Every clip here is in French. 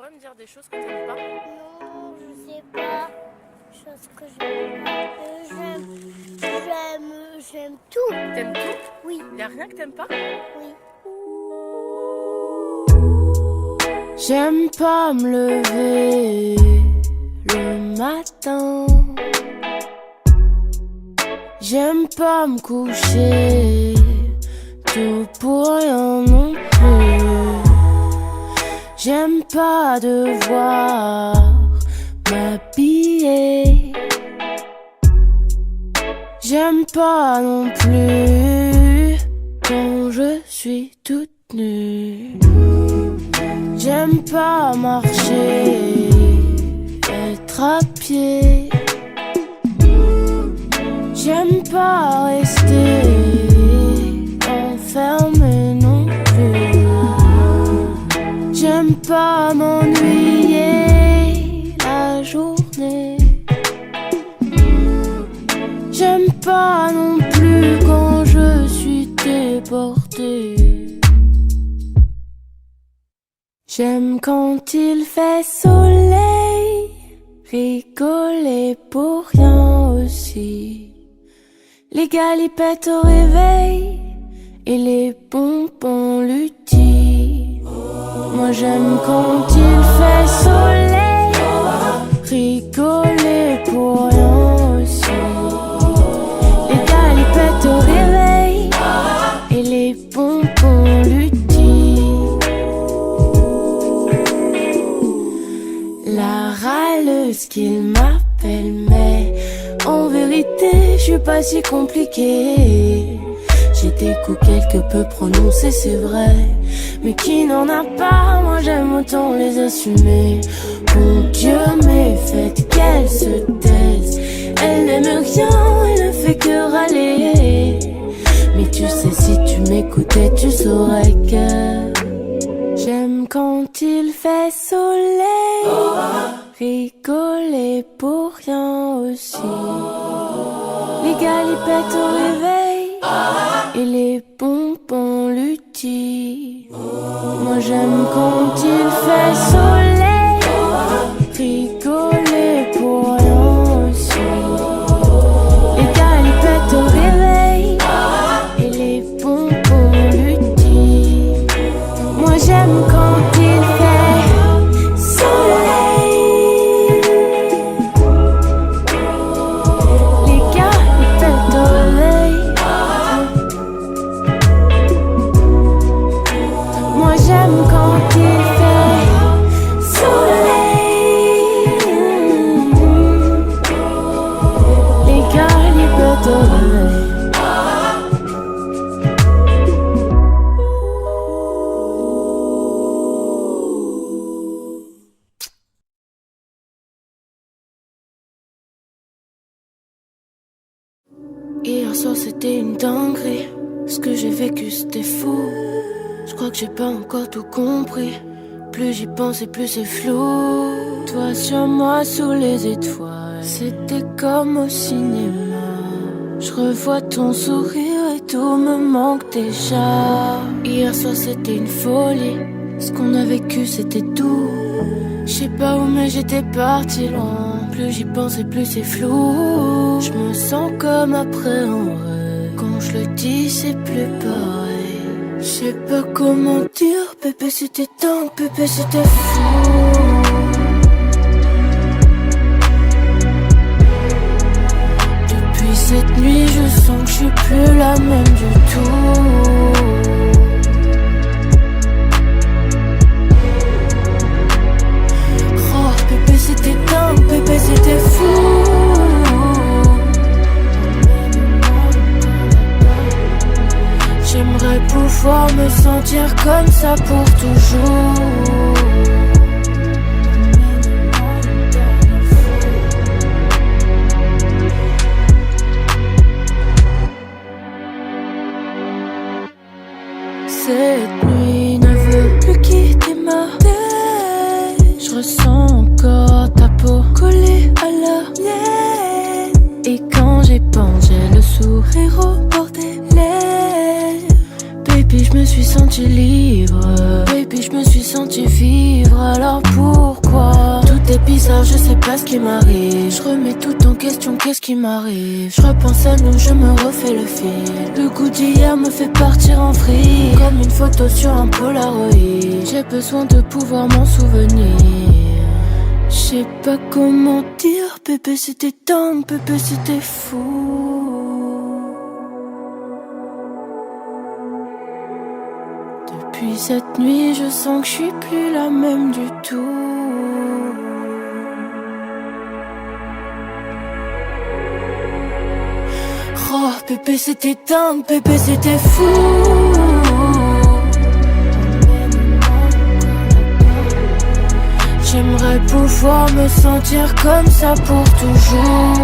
pourrais me dire des choses que t'aimes pas? Non, je sais pas. Chose que j'aime pas. J'aime tout. T'aimes tout? Oui, Y'a rien que t'aimes pas? oui. J'aime pas me lever le matin. J'aime pas me coucher tout pour rien non plus. J'aime pas devoir m'habiller. J'aime pas non plus quand je suis toute nue. J'aime pas marcher, être à pied. J'aime pas rester enfermé non plus. J'aime pas m'ennuyer la journée. J'aime pas non plus quand je suis déportée. J'aime quand il fait soleil, rigoler pour rien aussi. Les galipettes au réveil et les bonbons lutti. Moi j'aime quand il fait soleil, rigoler pour rien aussi. Les galipettes au réveil et les bonbons lutti. La râleuse qu'il m'appelle, mais en vérité je suis pas si compliquée. J'ai des coups quelque peu prononcés, c'est vrai, mais qui n'en a pas, moi j'aime autant les assumer. Mon Dieu, mais faites qu'elle se taise. Elle n'aime rien, elle ne fait que râler. Mais tu sais, si tu m'écoutais, tu saurais que j'aime quand il fait soleil, rigoler pour rien aussi. Les galipettes au réveil et les bonbons lutti. Moi j'aime quand il fait soleil, rigoler pour rien aussi. Les galipettes au réveil et les bonbons lutti. Moi j'aime quand il fait soleil. Les galipettes au réveil. Moi j'aime quand il fait soleil. Les galipettes au réveil. Hier soir c'était une dinguerie. Ce que j'ai vécu c'était fou. Je crois que j'ai pas encore tout compris. Plus j'y pense et plus c'est flou. Toi sur moi sous les étoiles, c'était comme au cinéma. Je revois ton sourire et tout me manque déjà. Hier soir c'était une folie. Ce qu'on a vécu c'était tout. Je sais pas où mais j'étais parti loin. Plus j'y pense et plus c'est flou. Je me sens comme après un rêve. Quand je le dis c'est plus pareil. Je sais pas comment dire. Bébé c'était dingue, bébé c'était fou. Depuis cette nuit je sens que je suis plus la même du tout. Oh bébé c'était dingue, bébé c'était fou. J'aimerais pouvoir me sentir comme ça pour toujours. Cette nuit ne veut plus quitter ma tête. Je ressens encore ta peau collée à la mienne. Et quand j'y pense, j'ai le sourire au bord des lèvres. Baby, je me suis senti libre. Baby, je me suis senti vivre. Alors pour bizarre, je sais pas ce qui m'arrive. Je remets tout en question, qu'est-ce qui m'arrive? Je repense à nous, je me refais le fil. Le goût d'hier me fait partir en vrille, comme une photo sur un Polaroid. J'ai besoin de pouvoir m'en souvenir. Je sais pas comment dire, bébé c'était dingue, bébé c'était fou. Depuis cette nuit, je sens que je suis plus la même du tout. Oh bébé c'était dingue, bébé c'était fou. J'aimerais pouvoir me sentir comme ça pour toujours.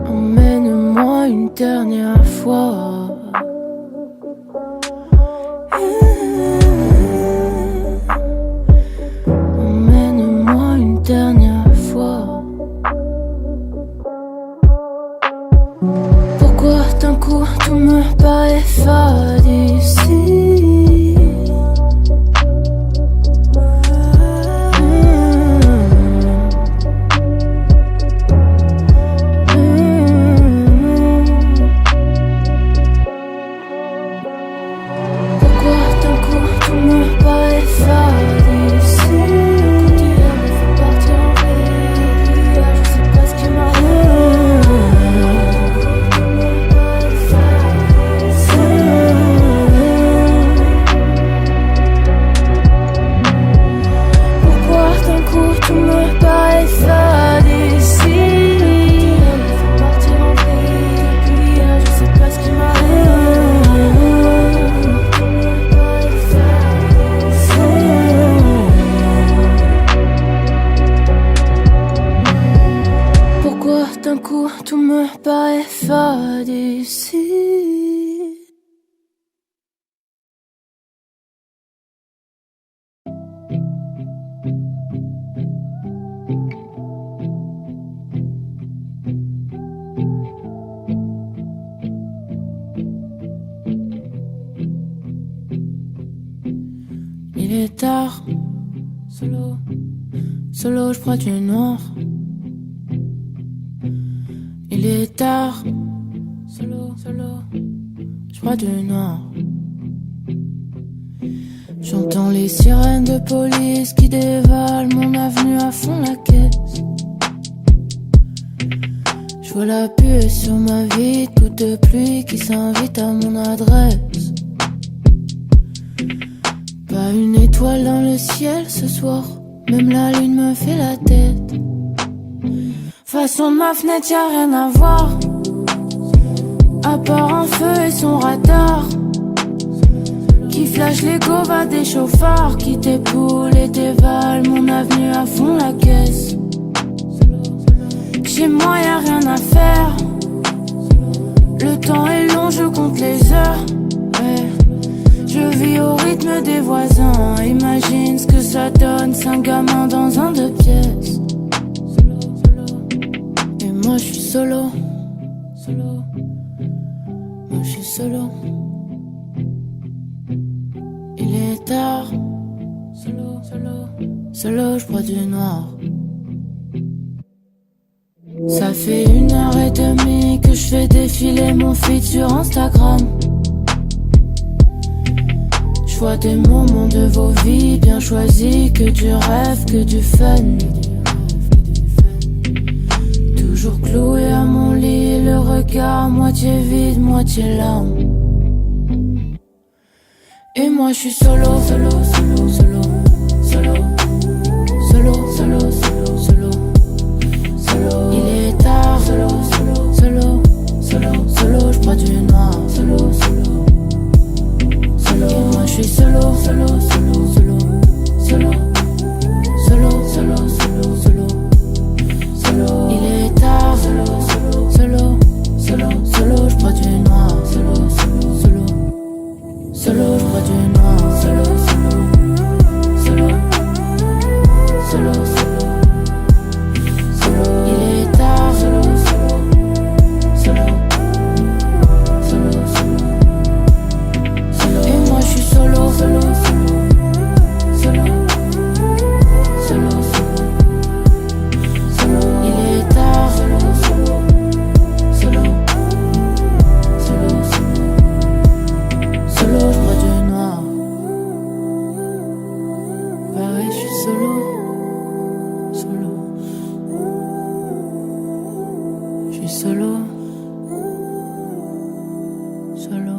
Emmène-moi une dernière fois. Emmène-moi une dernière fois. Pourquoi d'un coup tout me paraît fade ici? Pourquoi d'un coup tout me paraît fade ici? Le coup d'hier me fait partir en vrille. Je sais pas ce qui m'arrive. Pourquoi d'un coup tout me paraît fade ici? Le coup d'hier me fait partir en vrille. Je sais pas ce qui m'arrive. Pourquoi d'un coup tout me paraît fade ici? Il est tard, solo, solo, je prends du noir. Il est tard, solo, solo, je prends du noir. J'entends les sirènes de police qui dévalent mon avenue à fond la caisse. Je vois la pluie sur ma vie, goutte de pluie qui s'invite à mon adresse. Pas une étoile dans le ciel ce soir, même la lune me fait la tête. Façon de ma fenêtre, y'a rien à voir, à part un feu et son radar qui flash les govas des chauffards, qui t'époule et dévale mon avenue à fond la caisse. Chez moi y'a rien à faire, le temps est long, je compte les heures. Ouais. Je vis au rythme des voisins, imagine ce que ça donne, 5 gamins dans un 2 pièces. Et moi je suis solo, solo, moi je suis solo. Il est tard, solo, solo, solo, je bois du noir. Ça fait 1h30 que je fais défiler mon feed sur Instagram. Je vois des moments de vos vies bien choisis, que du rêve, que du fun. Toujours cloué à mon lit, le regard moitié vide, moitié larme. Et moi je suis solo, solo, solo, solo, solo, solo, solo, solo, solo, solo. Il est tard, solo, solo, solo, solo, solo, je bois du noir, solo, solo, solo. Et moi je suis solo, solo, solo, solo, solo, solo, solo, solo, solo, solo. Il est tard, solo, solo, solo, solo, solo, je bois du noir, solo, solo, solo, solo, je bois du noir, solo, solo, solo, suis solo. Solo.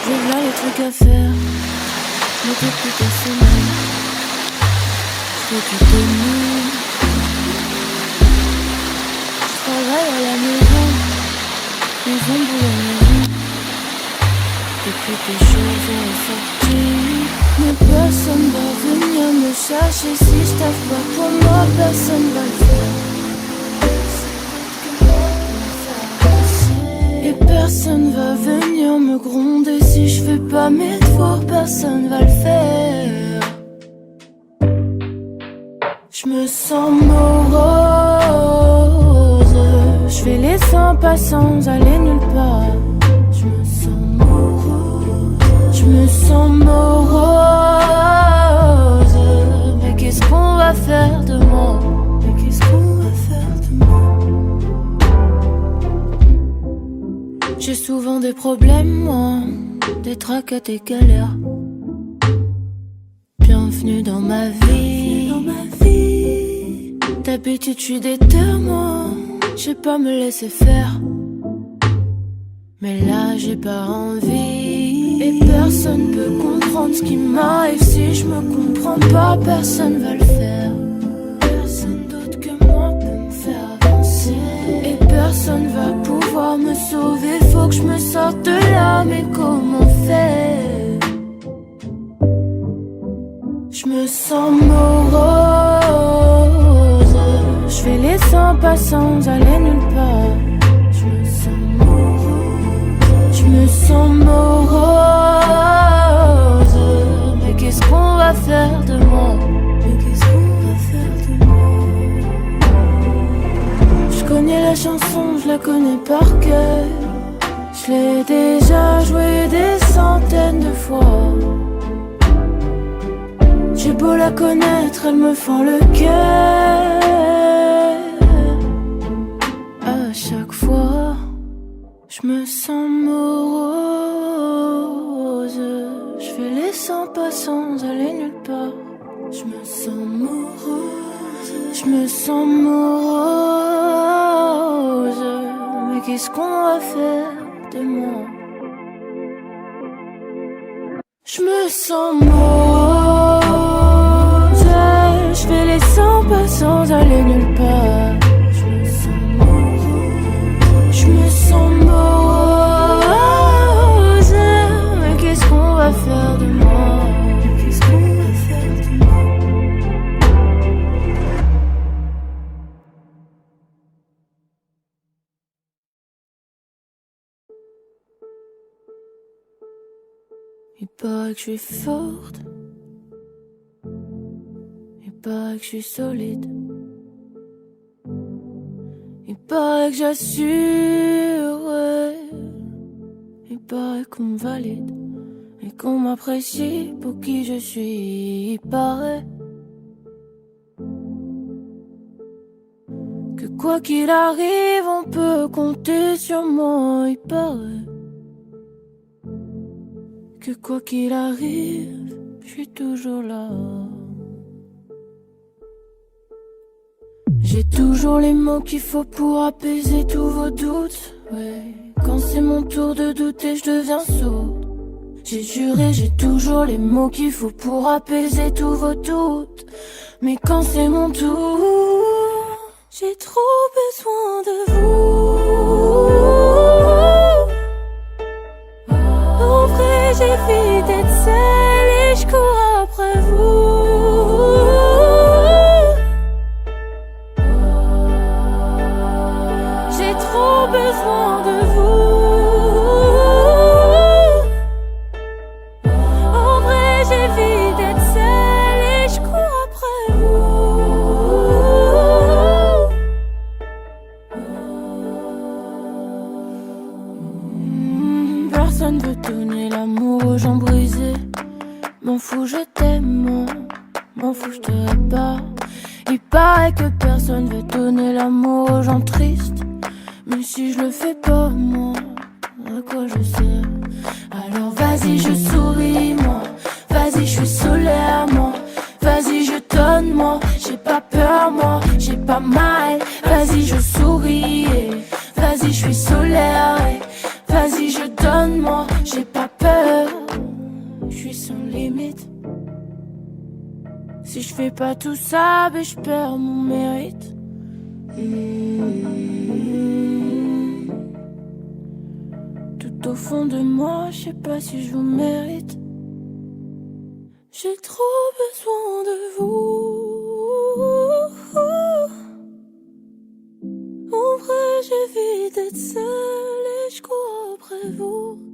J'ai là les trucs à faire, mais depuis ta semaine, je fais du tennis. Je travaille à la maison, boulot, maison. Depuis tes choses est sorties, mais personne va venir me chercher. Si je taffe pas pour moi, personne va le faire. Et personne va venir me gronder. Si je fais pas mes devoirs, personne va le faire. Je me sens morose. Je fais les 100 pas sans aller nulle part. Je me sens morose. Je me sens morose. Mais qu'est-ce qu'on va faire de moi? Mais qu'est-ce qu'on va faire de moi? J'ai souvent des problèmes, moi, des tracas, des galères. Bienvenue dans ma vie. D'habitude, je suis déter, moi. Je sais pas me laisser faire. Mais là, j'ai pas envie. Et personne peut comprendre ce qui m'arrive. Si je me comprends pas, personne va le faire. Personne d'autre que moi peut me faire avancer. Et personne va pouvoir me sauver. Faut que je me sorte de là, mais comment faire? Je me sens morose. Je fais les 100 pas sans aller nulle part. Je me sens morose. Je me sens morose. Mais qu'est-ce qu'on va faire de moi? Mais qu'est-ce qu'on va faire de moi? Je connais la chanson, je la connais par cœur. Je l'ai déjà jouée des centaines de fois. J'ai beau la connaître, elle me fend le cœur. À chaque fois, je me sens morose. Je fais les 100 pas sans aller nulle part. Je me sens morose. Je me sens morose. Mais qu'est-ce qu'on va faire de moi? Je me sens morose. Je fais les 100 pas sans aller nulle part. Je me sens morose. Je me sens morose. Mais qu'est-ce qu'on va faire de moi? Qu'est-ce qu'on va faire de moi? Il paraît que je suis forte. Il paraît que je suis solide. Il paraît que j'assure, ouais. Il paraît qu'on me valide et qu'on m'apprécie pour qui je suis. Il paraît que quoi qu'il arrive, on peut compter sur moi. Il paraît que quoi qu'il arrive, je suis toujours là. J'ai toujours les mots qu'il faut pour apaiser tous vos doutes, ouais. Quand c'est mon tour de douter, je deviens sourde. J'ai juré, j'ai toujours les mots qu'il faut pour apaiser tous vos doutes. Mais quand c'est mon tour, j'ai trop besoin de vous. En vrai, j'évite d'être seule et je cours après vous. J'ai trop besoin de vous. En vrai, j'évite d'être seule et je cours après vous. personne veut donner l'amour aux gens brisés. M'en fous, je t'aime, moi. M'en fous, je te répare. Il paraît que personne veut donner l'amour aux gens tristes. Mais si je le fais pas, moi, à quoi je sers? Alors vas-y, je souris, moi. Vas-y, je suis solaire, moi. Vas-y, je donne, moi. J'ai pas peur, moi. J'ai pas mal. Vas-y, je souris. Vas-y, je suis solaire. Vas-y, je donne, moi. J'ai pas peur. Je suis sans limite. Si je fais pas tout ça, ben je perds mon mérite. Tout au fond de moi, je sais pas si je vous mérite. J'ai trop besoin de vous. En vrai, j'évite d'être seule et je cours après vous.